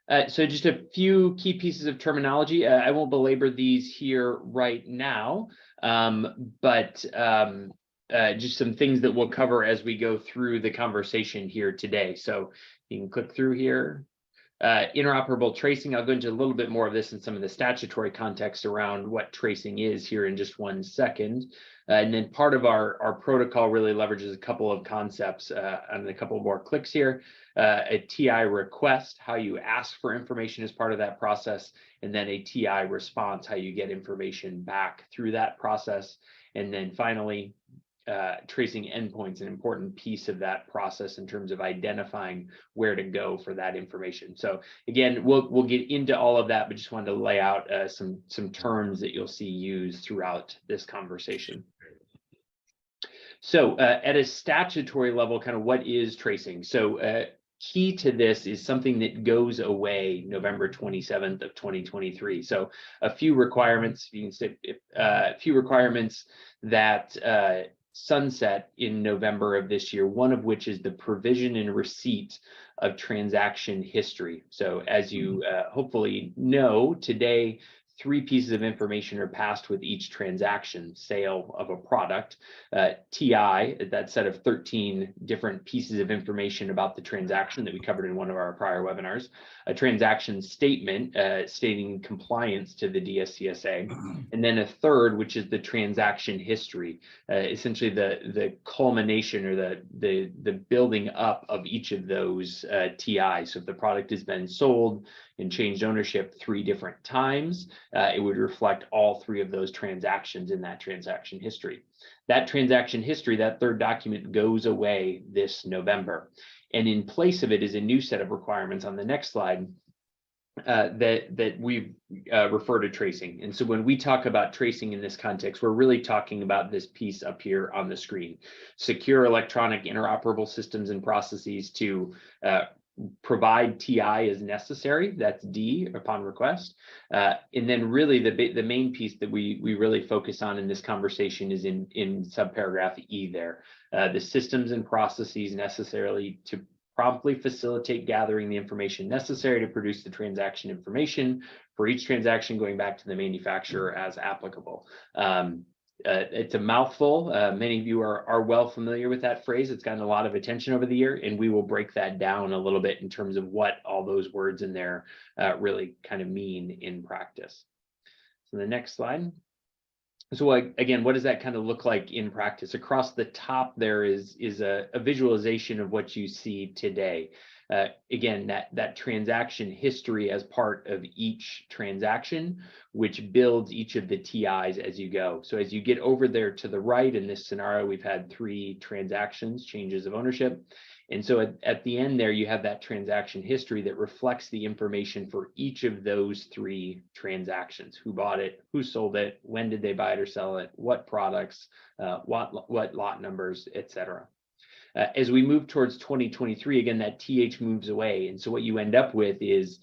So just a few key pieces of terminology. I won't belabor these here right now, but just some things that we'll cover as we go through the conversation here today. So you can click through here. Interoperable tracing, I'll go into a little bit more of this in some of the statutory context around what tracing is here in just 1 second. And then part of our protocol really leverages a couple of concepts and a couple more clicks here. A TI request, how you ask for information as part of that process, and then a TI response, how you get information back through that process. And then finally, tracing endpoints, an important piece of that process in terms of identifying where to go for that information. So again, we'll get into all of that, but just wanted to lay out some terms that you'll see used throughout this conversation. So at a statutory level, kind of what is tracing? So key to this is something that goes away November 27th of 2023. So a few requirements, you can say a few requirements that sunset in November of this year, one of which is the provision and receipt of transaction history. So as you hopefully know, today, 3 pieces of information are passed with each transaction, sale of a product. TI, that set of 13 different pieces of information about the transaction that we covered in one of our prior webinars. A transaction statement stating compliance to the DSCSA. And then a third, which is the transaction history, essentially the culmination or the building up of each of those TIs. So if the product has been sold and changed ownership 3 different times, it would reflect all 3 of those transactions in that transaction history. That transaction history, that third document, goes away this November. And in place of it is a new set of requirements on the next slide that we refer to tracing. And so when we talk about tracing in this context, we're really talking about this piece up here on the screen: secure electronic interoperable systems and processes to provide TI as necessary. That's D, upon request. And then really the main piece that we really focus on in this conversation is in subparagraph E there. The systems and processes necessarily to promptly facilitate gathering the information necessary to produce the transaction information for each transaction going back to the manufacturer as applicable. It's a mouthful. Many of you are well familiar with that phrase. It's gotten a lot of attention over the year, and we will break that down a little bit in terms of what all those words in there really kind of mean in practice. So the next slide. So again, what does that kind of look like in practice? Across the top there is a visualization of what you see today. Again, that transaction history as part of each transaction, which builds each of the TIs as you go. So as you get over there to the right, in this scenario, we've had 3 transactions, changes of ownership. And so at the end there, you have that transaction history that reflects the information for each of those 3 transactions: who bought it, who sold it, when did they buy it or sell it, what products, what lot numbers, etc. As we move towards 2023, again, that TH moves away. And so what you end up with is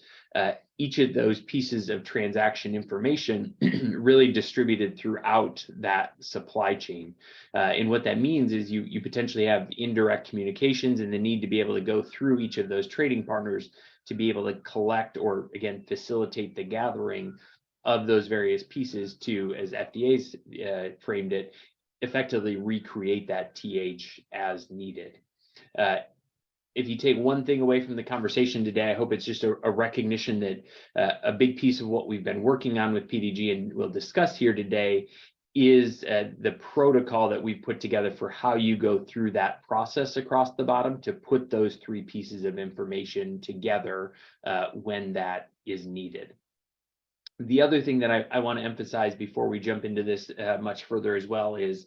each of those pieces of transaction information really distributed throughout that supply chain. And what that means is you potentially have indirect communications and the need to be able to go through each of those trading partners to be able to collect or, again, facilitate the gathering of those various pieces to, as FDA's framed it, effectively recreate that TH as needed. If you take one thing away from the conversation today, I hope it's just a recognition that a big piece of what we've been working on with PDG and we'll discuss here today is the protocol that we've put together for how you go through that process across the bottom to put those 3 pieces of information together when that is needed. The other thing that I want to emphasize before we jump into this much further as well is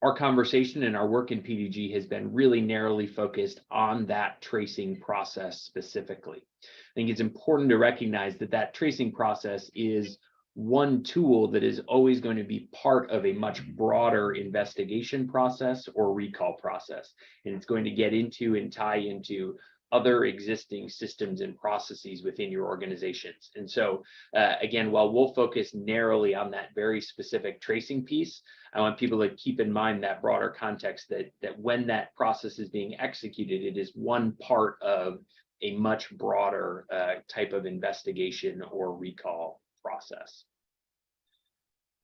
our conversation and our work in PDG has been really narrowly focused on that tracing process specifically. I think it's important to recognize that tracing process is one tool that is always going to be part of a much broader investigation process or recall process. And it's going to get into and tie into other existing systems and processes within your organizations. And so again, while we'll focus narrowly on that very specific tracing piece, I want people to keep in mind that broader context that when that process is being executed, it is one part of a much broader type of investigation or recall process.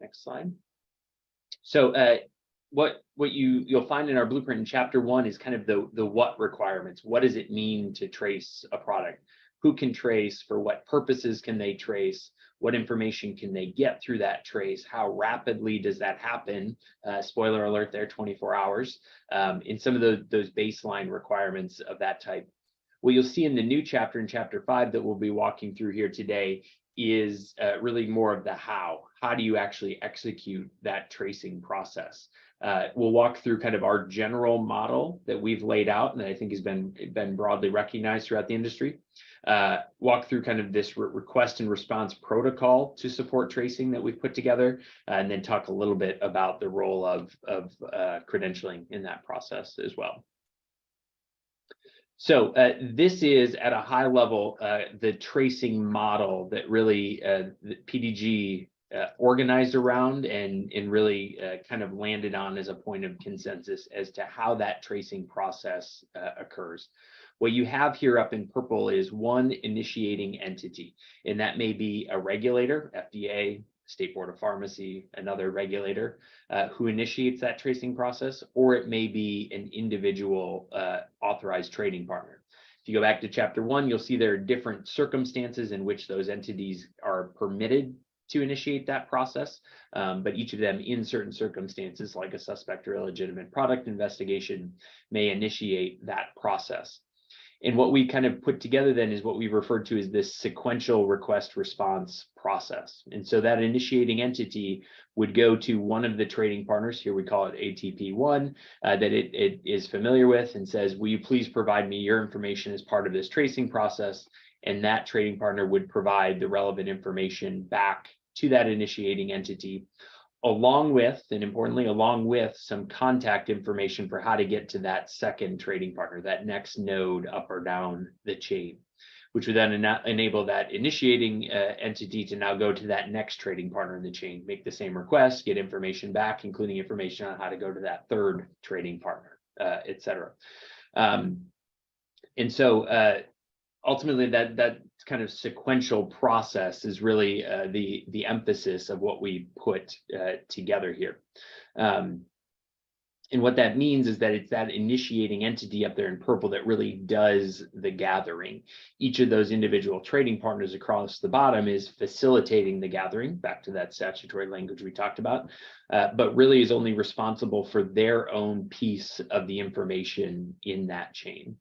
Next slide. So what you'll find in our blueprint in chapter 1 is kind of the what requirements. What does it mean to trace a product? Who can trace? For what purposes can they trace? What information can they get through that trace? How rapidly does that happen? Spoiler alert there, 24 hours. In some of those baseline requirements of that type. What you'll see in the new chapter, in chapter 5, that we'll be walking through here today, is really more of the how. How do you actually execute that tracing process? We'll walk through kind of our general model that we've laid out and that I think has been broadly recognized throughout the industry. Walk through kind of this request and response protocol to support tracing that we've put together, and then talk a little bit about the role of credentialing in that process as well. So this is at a high level the tracing model that really the PDG organized around and really kind of landed on as a point of consensus as to how that tracing process occurs. What you have here up in purple is one initiating entity, and that may be a regulator, FDA, State Board of Pharmacy, another regulator who initiates that tracing process, or it may be an individual authorized trading partner. If you go back to chapter 1, you'll see there are different circumstances in which those entities are permitted to initiate that process, but each of them in certain circumstances, like a suspect or illegitimate product investigation, may initiate that process. And what we kind of put together then is what we referred to as this sequential request response process. And so that initiating entity would go to one of the trading partners, here we call it ATP1, that it is familiar with, and says, will you please provide me your information as part of this tracing process? And that trading partner would provide the relevant information back to that initiating entity, along with, and importantly, along with some contact information for how to get to that second trading partner, that next node up or down the chain, which would then enable that initiating entity to now go to that next trading partner in the chain, make the same request, get information back, including information on how to go to that third trading partner, et cetera. And so ultimately, that kind of sequential process is really the emphasis of what we put together here. And what that means is that it's that initiating entity up there in purple that really does the gathering. Each of those individual trading partners across the bottom is facilitating the gathering, back to that statutory language we talked about, but really is only responsible for their own piece of the information in that chain.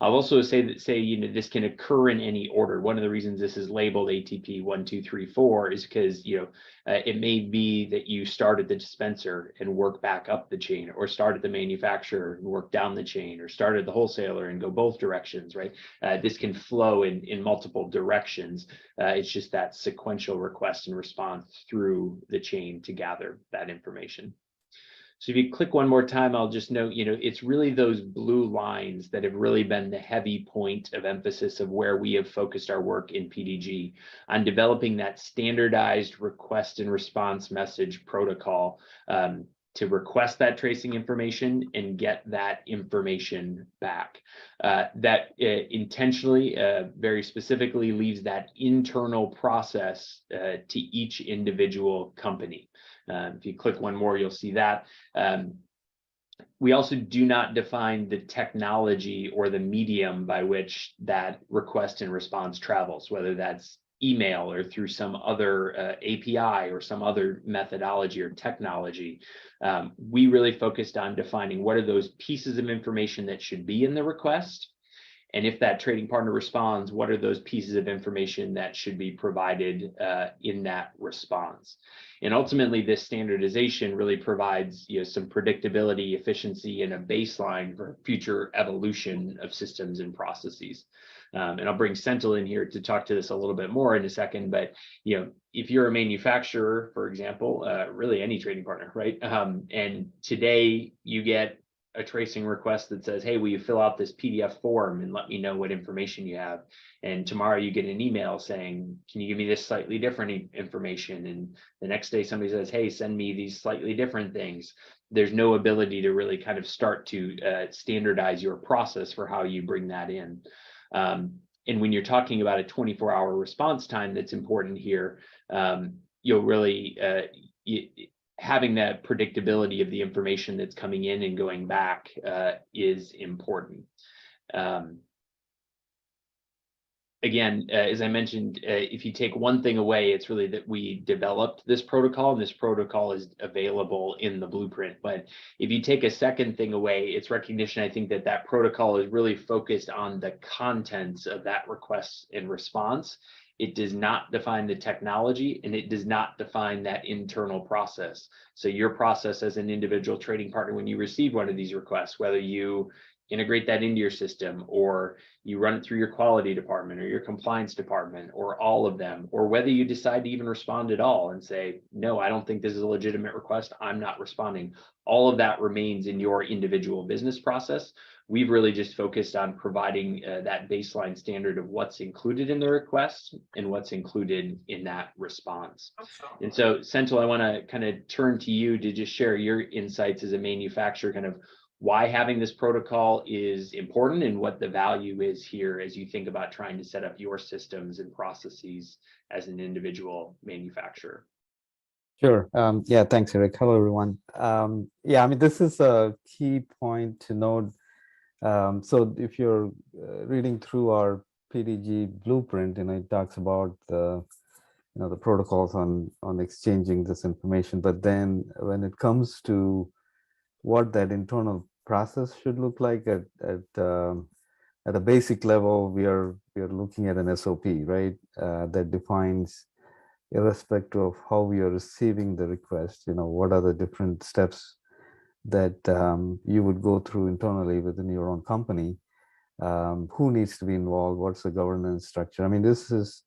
I'll also say this can occur in any order. One of the reasons this is labeled ATP 1, 2, 3, 4 is because it may be that you start at the dispenser and work back up the chain, or start at the manufacturer and work down the chain, or start at the wholesaler and go both directions, right? This can flow in multiple directions. It's just that sequential request and response through the chain to gather that information. So if you click one more time, I'll just note, it's really those blue lines that have really been the heavy point of emphasis of where we have focused our work in PDG on developing that standardized request and response message protocol to request that tracing information and get that information back. That intentionally, very specifically leaves that internal process to each individual company. If you click one more, you'll see that. We also do not define the technology or the medium by which that request and response travels, whether that's email or through some other API or some other methodology or technology. We really focused on defining what are those pieces of information that should be in the request. And if that trading partner responds, what are those pieces of information that should be provided in that response? And ultimately, this standardization really provides some predictability, efficiency, and a baseline for future evolution of systems and processes. And I'll bring Sentinel in here to talk to this a little bit more in a second. But if you're a manufacturer, for example, really any trading partner, right? And today you get a tracing request that says, hey, will you fill out this PDF form and let me know what information you have? And tomorrow you get an email saying, can you give me this slightly different information? And the next day somebody says, hey, send me these slightly different things. There's no ability to really kind of start to standardize your process for how you bring that in. And when you're talking about a 24-hour response time, that's important here. You'll really having that predictability of the information that's coming in and going back is important. Again, as I mentioned, if you take one thing away, it's really that we developed this protocol, and this protocol is available in the blueprint. But if you take a second thing away, it's recognition, I think, that that protocol is really focused on the contents of that request and response. It does not define the technology, and it does not define that internal process. So your process as an individual trading partner, when you receive one of these requests, whether you integrate that into your system, or you run it through your quality department or your compliance department, or all of them, or whether you decide to even respond at all and say, no, I don't think this is a legitimate request, I'm not responding. All of that remains in your individual business process. We've really just focused on providing that baseline standard of what's included in the request and what's included in that response. And so, Senthil, I want to kind of turn to you to just share your insights as a manufacturer, kind of why having this protocol is important and what the value is here as you think about trying to set up your systems and processes as an individual manufacturer. Sure. Yeah, thanks, Eric. Hello, everyone. Yeah, I mean, this is a key point to note. So if you're reading through our PDG blueprint, it talks about the protocols on exchanging this information. But then when it comes to what that internal process should look like at a basic level, we are looking at an SOP, right? That defines, irrespective of how we are receiving the request, what are the different steps that you would go through internally within your own company. Who needs to be involved? What's the governance structure? I mean, this is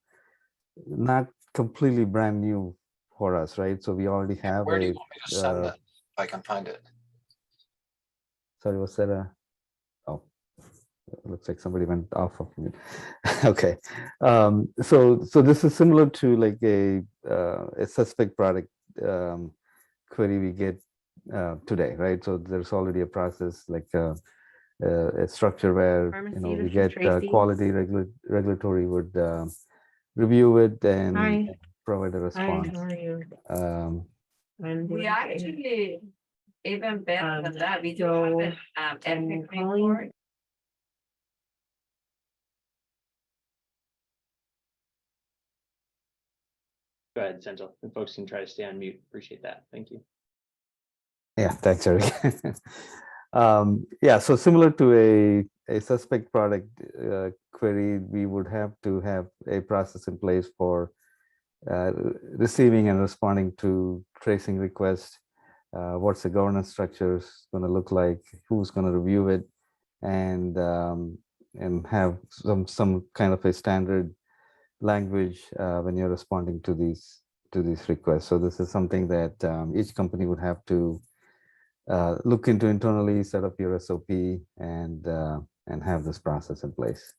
not completely brand new for us, right? So we already have. Where do you want me to send that? If I can find it. Sorry, was that a? Oh, it looks like somebody went off of me. Okay, so this is similar to like a suspect product query we get today, right? So there's already a process, like a structure where we get quality regulatory would review it and provide a response. Hi, how are you? We actually even better than that. We do so have I'm an calling. Go ahead, Senthil, and folks can try to stay on mute. Appreciate that. Thank you. Yeah, thanks, Eric. Yeah, so similar to a suspect product query, we would have to have a process in place for receiving and responding to tracing requests. What's the governance structures going to look like? Who's going to review it, and have some kind of a standard language when you're responding to these requests. So this is something that each company would have to look into internally, set up your SOP, and have this process in place.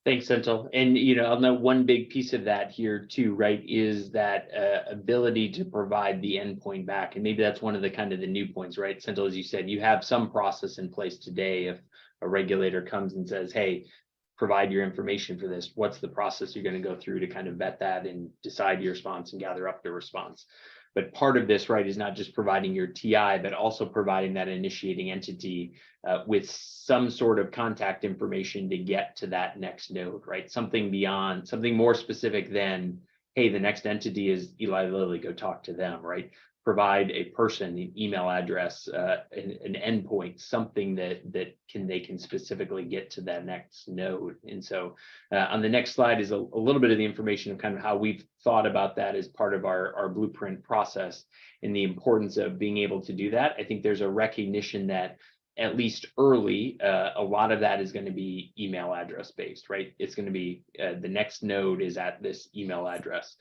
Thanks, Senthil. And I'll note one big piece of that here too, right, is that ability to provide the endpoint back. And maybe that's one of the kind of the new points, right? Senthil, as you said, you have some process in place today. If a regulator comes and says, hey, provide your information for this, what's the process you're going to go through to kind of vet that and decide your response and gather up the response? But part of this, right, is not just providing your TI, but also providing that initiating entity with some sort of contact information to get to that next node, right? Something beyond, something more specific than, hey, the next entity is Eli Lilly, go talk to them, right? Provide a person, an email address, an endpoint, something that they can specifically get to that next node. And so on the next slide is a little bit of the information of kind of how we've thought about that as part of our blueprint process and the importance of being able to do that. I think there's a recognition that at least early, a lot of that is going to be email address based, right? It's going to be the next node is at this email address.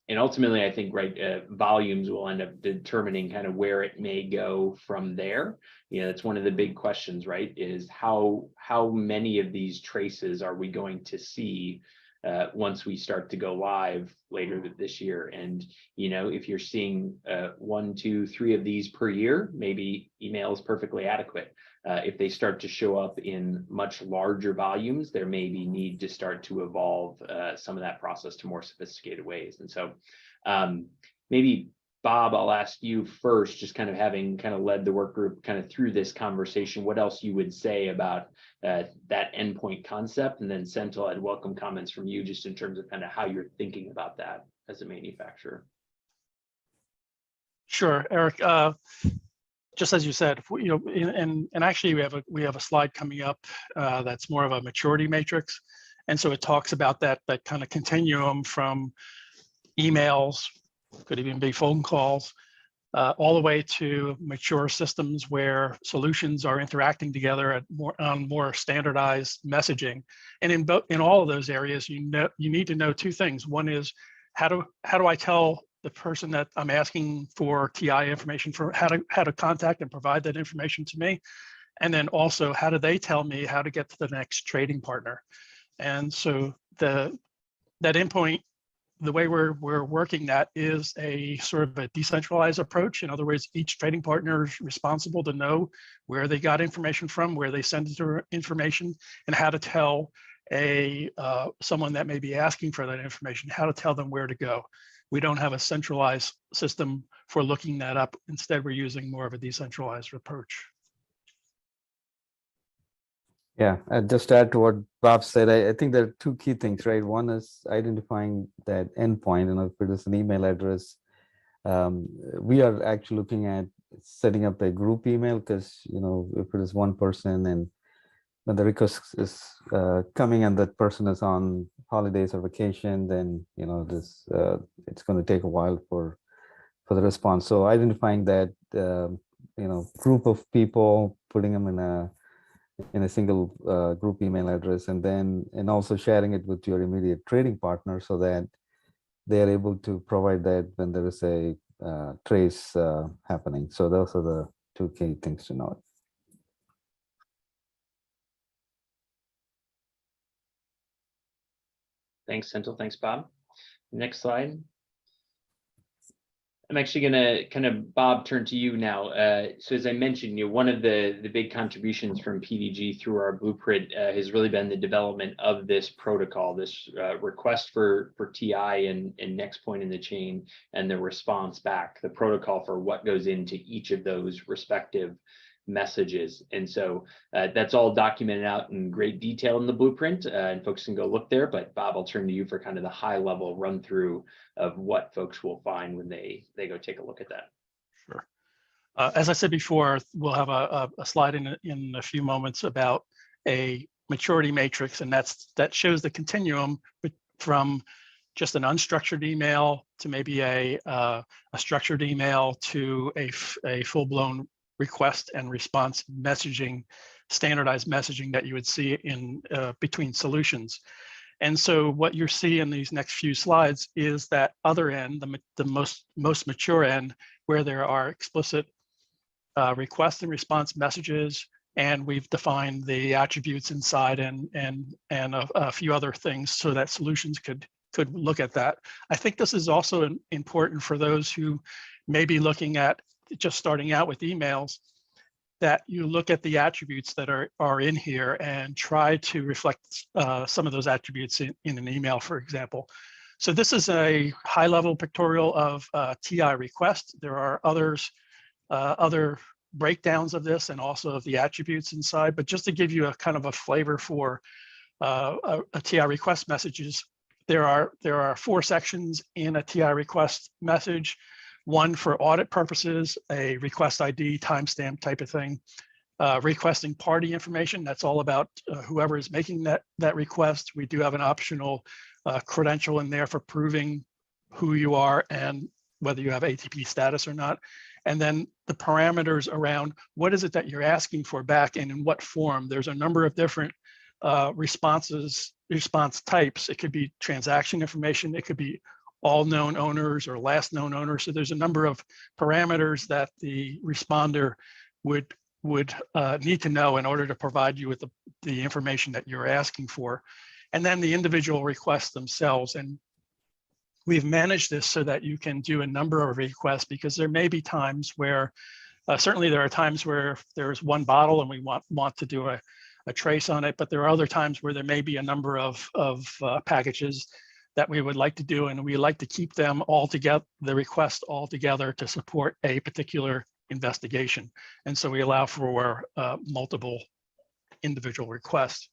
And ultimately, I think, right, volumes will end up determining kind of where it may go from there. That's one of the big questions, right, is how many of these traces are we going to see once we start to go live later this year. And, you know, if you're seeing 1, 2, 3 of these per year, maybe email is perfectly adequate. If they start to show up in much larger volumes, there may be need to start to evolve some of that process to more sophisticated ways. And so maybe Bob, I'll ask you first, just kind of having kind of led the work group kind of through this conversation, what else you would say about that endpoint concept? And then Senthil, I'd welcome comments from you just in terms of kind of how you're thinking about that as a manufacturer. Sure, Eric. Just as you said, you know, and actually we have a slide coming up that's more of a maturity matrix, and so it talks about that kind of continuum from emails, could even be phone calls, all the way to mature systems where solutions are interacting together on more standardized messaging. And in all of those areas, you need to know two things. One is how do I tell the person that I'm asking for TI information for how to contact and provide that information to me, and then also how do they tell me how to get to the next trading partner. And so that endpoint, the way we're working that is a sort of a decentralized approach. In other words, each trading partner is responsible to know where they got information from, where they send their information, and how to tell someone that may be asking for that information, how to tell them where to go. We don't have a centralized system for looking that up. Instead, we're using more of a decentralized approach. Yeah, just to add to what Bob said, I think there are two key things, right? One is identifying that endpoint, and if it is an email address, we are actually looking at setting up a group email, because, you know, if it is one person and when the request is coming and that person is on holidays or vacation, then, you know, this it's going to take a while for the response. So identifying that, you know, group of people, putting them in a single group email address, and also sharing it with your immediate trading partner so that they are able to provide that when there is a trace happening. So those are the two key things to note. Thanks, Senthil. Thanks, Bob. Next slide. I'm actually going to kind of, Bob, turn to you now. So as I mentioned, you know, one of the big contributions from PDG through our blueprint has really been the development of this protocol, this request for TI and next point in the chain, and the response back, the protocol for what goes into each of those respective messages. And so that's all documented out in great detail in the blueprint, and folks can go look there. But Bob, I'll turn to you for kind of the high level run through of what folks will find when they go take a look at that. Sure. As I said before, we'll have a slide in a few moments about a maturity matrix, and that shows the continuum from just an unstructured email to maybe a structured email to a full-blown request and response messaging, standardized messaging that you would see in between solutions. And so what you see in these next few slides is that other end, the most mature end, where there are explicit request and response messages, and we've defined the attributes inside and a few other things so that solutions could look at that. I think this is also important for those who may be looking at just starting out with emails, that you look at the attributes that are in here and try to reflect some of those attributes in an email, for example. So this is a high-level pictorial of TI request. There are other breakdowns of this and also of the attributes inside, but just to give you a kind of a flavor for a TI request messages, there are 4 sections in a TI request message. One for audit purposes, a request ID, timestamp type of thing. Requesting party information, that's all about whoever is making that request. We do have an optional credential in there for proving who you are and whether you have ATP status or not. And then the parameters around what is it that you're asking for back and in what form. There's a number of different response types. It could be transaction information, it could be all known owners or last known owners. So there's a number of parameters that the responder would need to know in order to provide you with the information that you're asking for. and then the individual requests themselves. And we've managed this so that you can do a number of requests, because there may be times where, certainly there are times where there's one bottle and we want to do a trace on it, but there are other times where there may be a number of packages that we would like to do, and we like to keep them all together, the request all together, to support a particular investigation. And so we allow for multiple individual requests.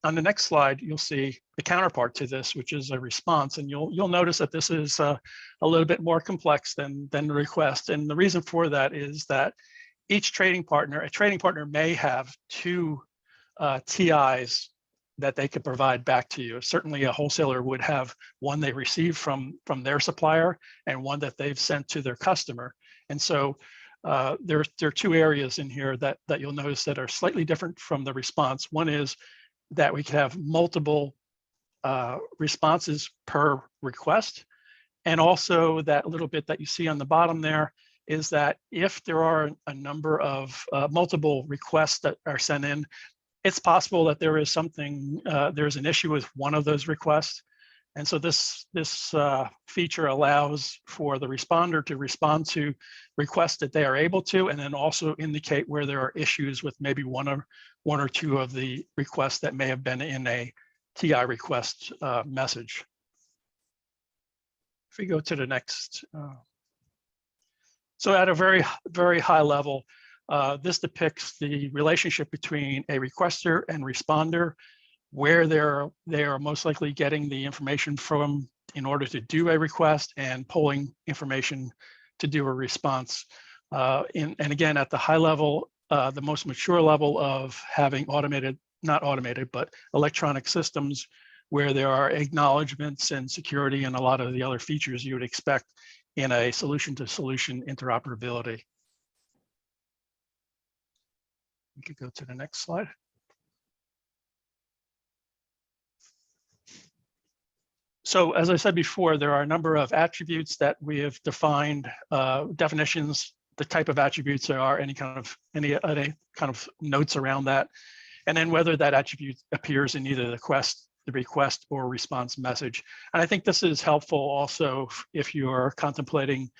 On the next slide, you'll see the counterpart to this, which is a response. And you'll notice that this is a little bit more complex than the request. And the reason for that is that a trading partner may have two TIs that they could provide back to you. Certainly a wholesaler would have one they received from their supplier and one that they've sent to their customer. And so there are two areas in here that you'll notice that are slightly different from the response. One is that we could have multiple responses per request. And also that little bit that you see on the bottom there is that if there are a number of multiple requests that are sent in, it's possible that there is there's an issue with one of those requests. And so this feature allows for the responder to respond to requests that they are able to, and then also indicate where there are issues with maybe one or two of the requests that may have been in a TI request message. If we go to the next. So at a very, very high level, this depicts the relationship between a requester and responder, where they are most likely getting the information from in order to do a request, and pulling information to do a response. And again, at the high level, the most mature level of having not automated, but electronic systems, where there are acknowledgements and security and a lot of the other features you would expect in a solution-to-solution interoperability. We could go to the next slide. So as I said before, there are a number of attributes that we have defined, definitions, the type of attributes there are, any kind of notes around that, and then whether that attribute appears in either the request or response message. And I think this is helpful also if you're contemplating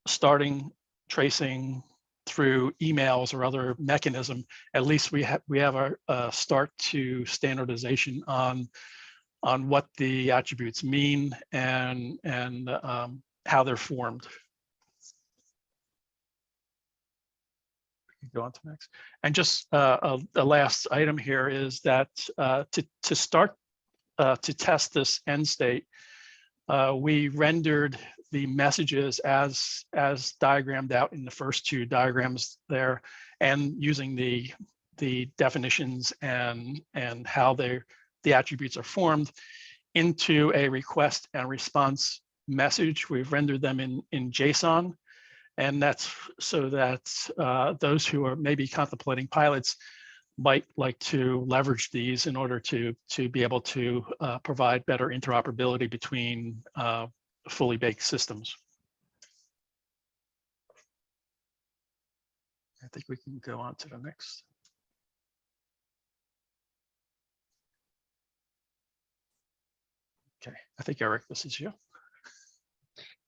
starting tracing through emails or other mechanism. At least we have a start to standardization on what the attributes mean and how they're formed. Go on to next. And just the last item here is that to start to test this end state, we rendered the messages as diagrammed out in the first two diagrams there, and using the definitions and how the attributes are formed into a request and response message. We've rendered them in JSON. And that's so that those who are maybe contemplating pilots might like to leverage these in order to be able to provide better interoperability between fully baked systems. I think we can go on to the next. Okay, I think Eric, this is you.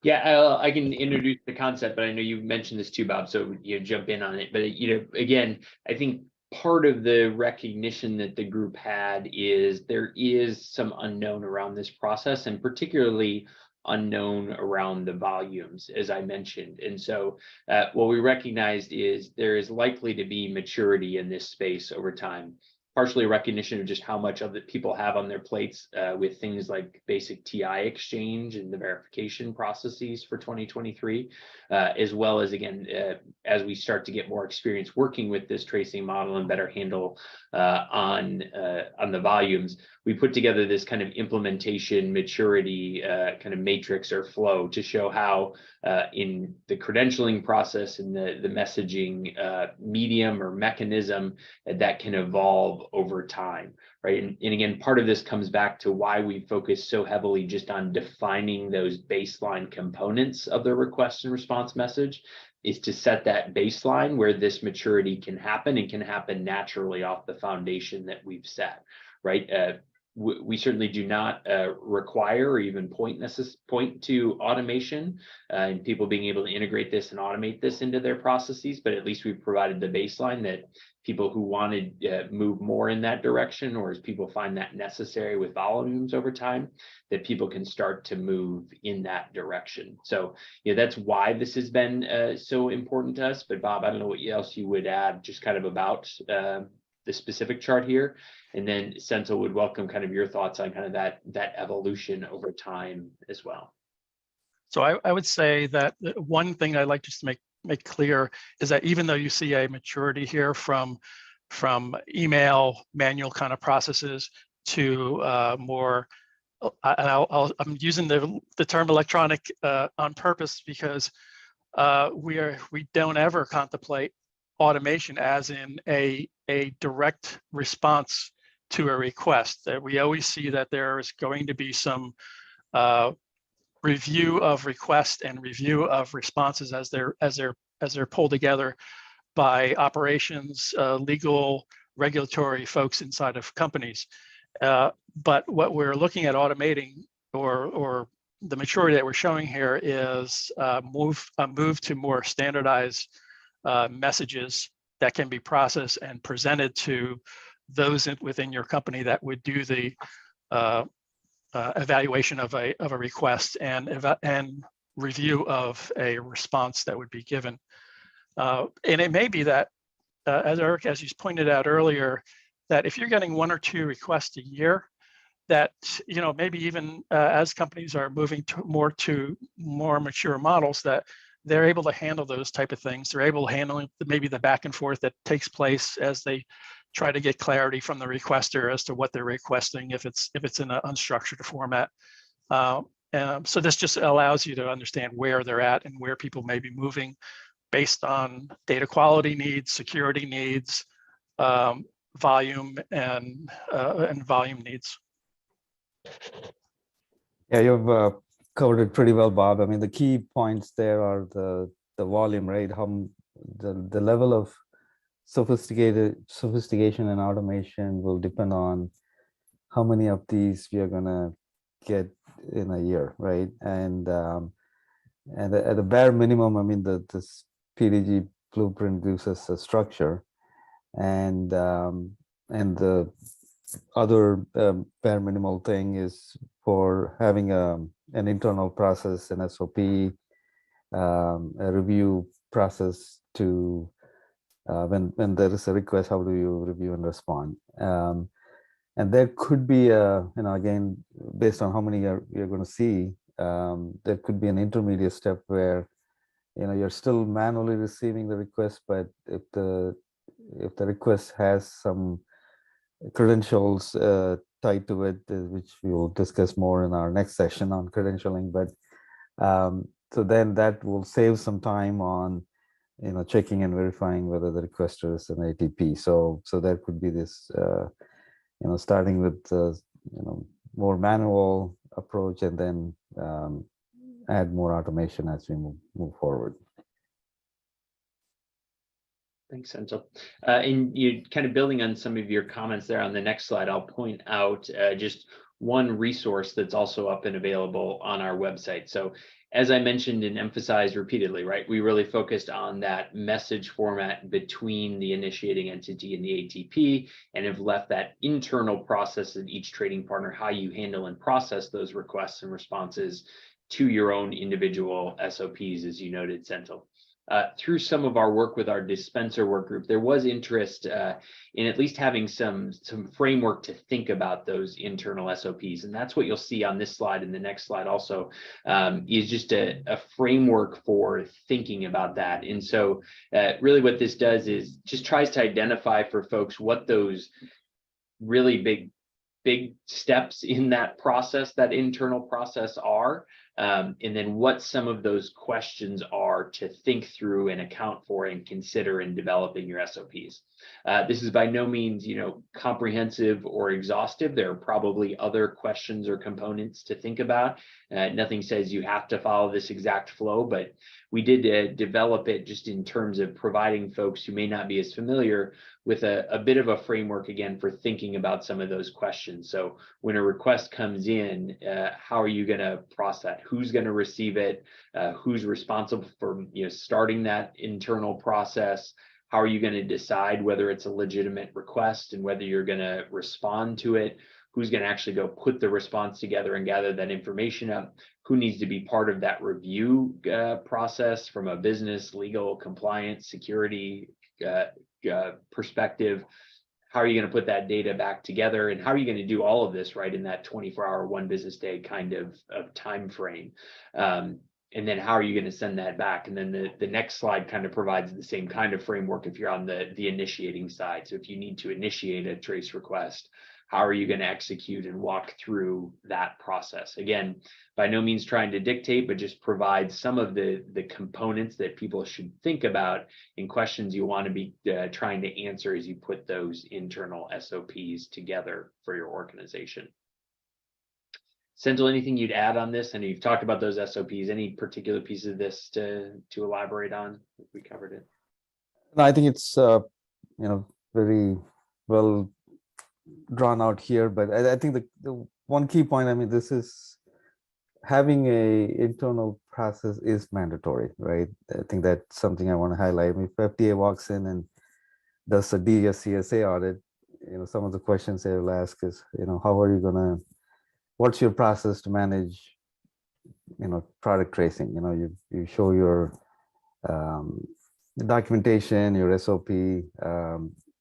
Yeah, I can introduce the concept, but I know you mentioned this too, Bob, so you jump in on it. But again, I think part of the recognition that the group had is there is some unknown around this process, and particularly unknown around the volumes, as I mentioned. And so what we recognized is there is likely to be maturity in this space over time. Partially a recognition of just how much of it people have on their plates with things like basic TI exchange and the verification processes for 2023, as well as, again, as we start to get more experience working with this tracing model and better handle on the volumes, we put together this kind of implementation maturity kind of matrix or flow to show how in the credentialing process and the messaging medium or mechanism that can evolve over time, right? And again, part of this comes back to why we focus so heavily just on defining those baseline components of the request and response message, is to set that baseline where this maturity can happen and can happen naturally off the foundation that we've set, right? We certainly do not require or even point to automation and people being able to integrate this and automate this into their processes, but at least we've provided the baseline that people who wanted move more in that direction, or as people find that necessary with volumes over time, that people can start to move in that direction. So that's why this has been so important to us. But Bob, I don't know what else you would add just kind of about the specific chart here, and then Senthil would welcome kind of your thoughts on kind of that evolution over time as well. So I would say that one thing I'd like just to make clear is that even though you see a maturity here from email manual kind of processes to more, I'm using the term electronic on purpose because we don't ever contemplate automation as in a direct response to a request. That we always see that there is going to be some review of requests and review of responses as they're pulled together by operations, legal, regulatory folks inside of companies. But what we're looking at automating, or the maturity that we're showing here, is a move to more standardized messages that can be processed and presented to those within your company that would do the evaluation of a request and review of a response that would be given. And it may be that, as Eric, as you pointed out earlier, that if you're getting 1 or 2 requests a year, that maybe even as companies are moving to more mature models, that they're able to handle those type of things. They're able to handle maybe the back and forth that takes place as they try to get clarity from the requester as to what they're requesting, if it's in an unstructured format. So this just allows you to understand where they're at and where people may be moving based on data quality needs, security needs, volume and volume needs. Yeah, you've covered it pretty well, Bob. I mean, the key points there are the volume, right? The level of sophistication and automation will depend on how many of these we are gonna get in a year, right? And at the bare minimum, I mean, this PDG blueprint gives us a structure, and the other bare minimal thing is for having an internal process, an SOP, a review process to when there is a request, how do you review and respond? And there could be again, based on how many you're going to see, there could be an intermediate step where you're still manually receiving the request, but if the request has some credentials tied to it, which we will discuss more in our next session on credentialing, but so then that will save some time on checking and verifying whether the requester is an ATP. So there could be this starting with more manual approach, and then add more automation as we move forward. Thanks, Senthil. And you kind of building on some of your comments there on the next slide, I'll point out just one resource that's also up and available on our website. So as I mentioned and emphasized repeatedly, right, we really focused on that message format between the initiating entity and the ATP, and have left that internal process in each trading partner, how you handle and process those requests and responses, to your own individual SOPs, as you noted, Senthil. Through some of our work with our dispenser work group, there was interest in at least having some framework to think about those internal SOPs. And that's what you'll see on this slide and the next slide also, is just a framework for thinking about that. And so really what this does is just tries to identify for folks what those really big steps in that process, that internal process are, and then what some of those questions are to think through and account for and consider in developing your SOPs. This is by no means, comprehensive or exhaustive. There are probably other questions or components to think about. Nothing says you have to follow this exact flow, but we did develop it just in terms of providing folks who may not be as familiar with a bit of a framework, again, for thinking about some of those questions. So when a request comes in, how are you going to process that? Who's going to receive it? Who's responsible for starting that internal process? How are you going to decide whether it's a legitimate request and whether you're going to respond to it? Who's going to actually go put the response together and gather that information up? Who needs to be part of that review process from a business, legal, compliance, security perspective? How are you going to put that data back together? And how are you going to do all of this right in that 24-hour, one business day kind of time frame? And then how are you going to send that back? And then the next slide kind of provides the same kind of framework if you're on the initiating side. So if you need to initiate a trace request, how are you going to execute and walk through that process? Again, by no means trying to dictate, but just provide some of the components that people should think about in questions you want to be trying to answer as you put those internal SOPs together for your organization. Senthil, anything you'd add on this? I know you've talked about those SOPs. Any particular piece of this to elaborate on? We covered it. No, I think it's very well drawn out here, but I think the one key point, I mean, this is having a internal process is mandatory, right? I think that's something I want to highlight. I mean, if FDA walks in and does a DSCSA audit, some of the questions they will ask is, how are you gonna, what's your process to manage, product tracing? You show your documentation, your SOP,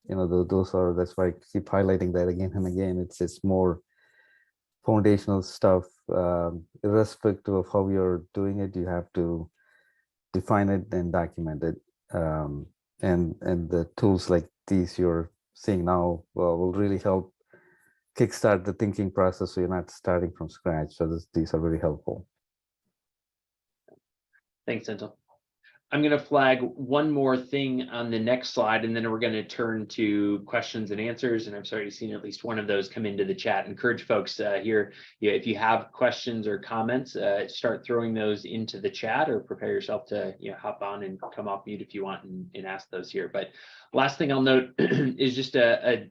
those are, that's why I keep highlighting that again and again. It's more foundational stuff, irrespective of how you're doing it. You have to define it and document it, and the tools like these you're seeing now will really help kickstart the thinking process, so you're not starting from scratch. So these are very helpful. Thanks, Senthil. I'm going to flag one more thing on the next slide, and then we're going to turn to questions and answers. And I've already seen at least one of those come into the chat. Encourage folks here, if you have questions or comments, start throwing those into the chat, or prepare yourself to hop on and come off mute if you want and ask those here. But last thing I'll note is just a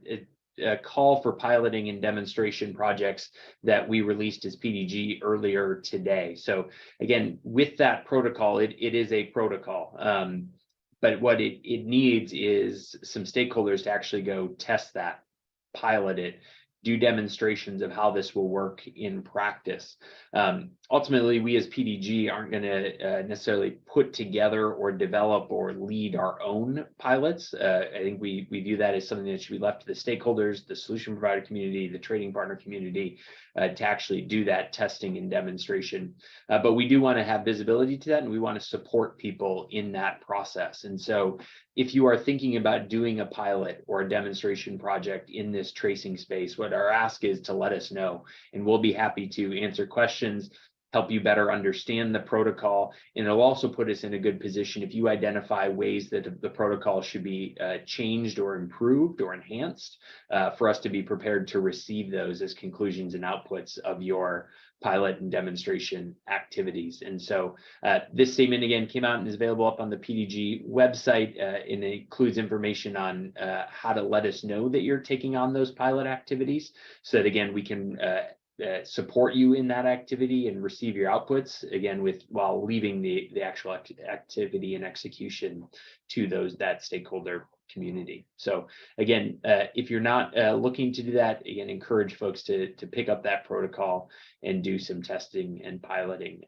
call for piloting and demonstration projects that we released as PDG earlier today. So again, with that protocol, it is a protocol, but what it needs is some stakeholders to actually go test that, pilot it, do demonstrations of how this will work in practice. Ultimately, we as PDG aren't going to necessarily put together or develop or lead our own pilots. I think we view that as something that should be left to the stakeholders, the solution provider community, the trading partner community, to actually do that testing and demonstration. But we do want to have visibility to that, and we want to support people in that process. And so if you are thinking about doing a pilot or a demonstration project in this tracing space, what our ask is to let us know, and we'll be happy to answer questions, help you better understand the protocol, and it'll also put us in a good position if you identify ways that the protocol should be changed or improved or enhanced, for us to be prepared to receive those as conclusions and outputs of your pilot and demonstration activities. And so this statement again came out and is available up on the PDG website, and it includes information on how to let us know that you're taking on those pilot activities, so that again we can support you in that activity and receive your outputs, again while leaving the actual activity and execution to that stakeholder community. So again, if you're not looking to do that, again, encourage folks to pick up that protocol and do some testing and piloting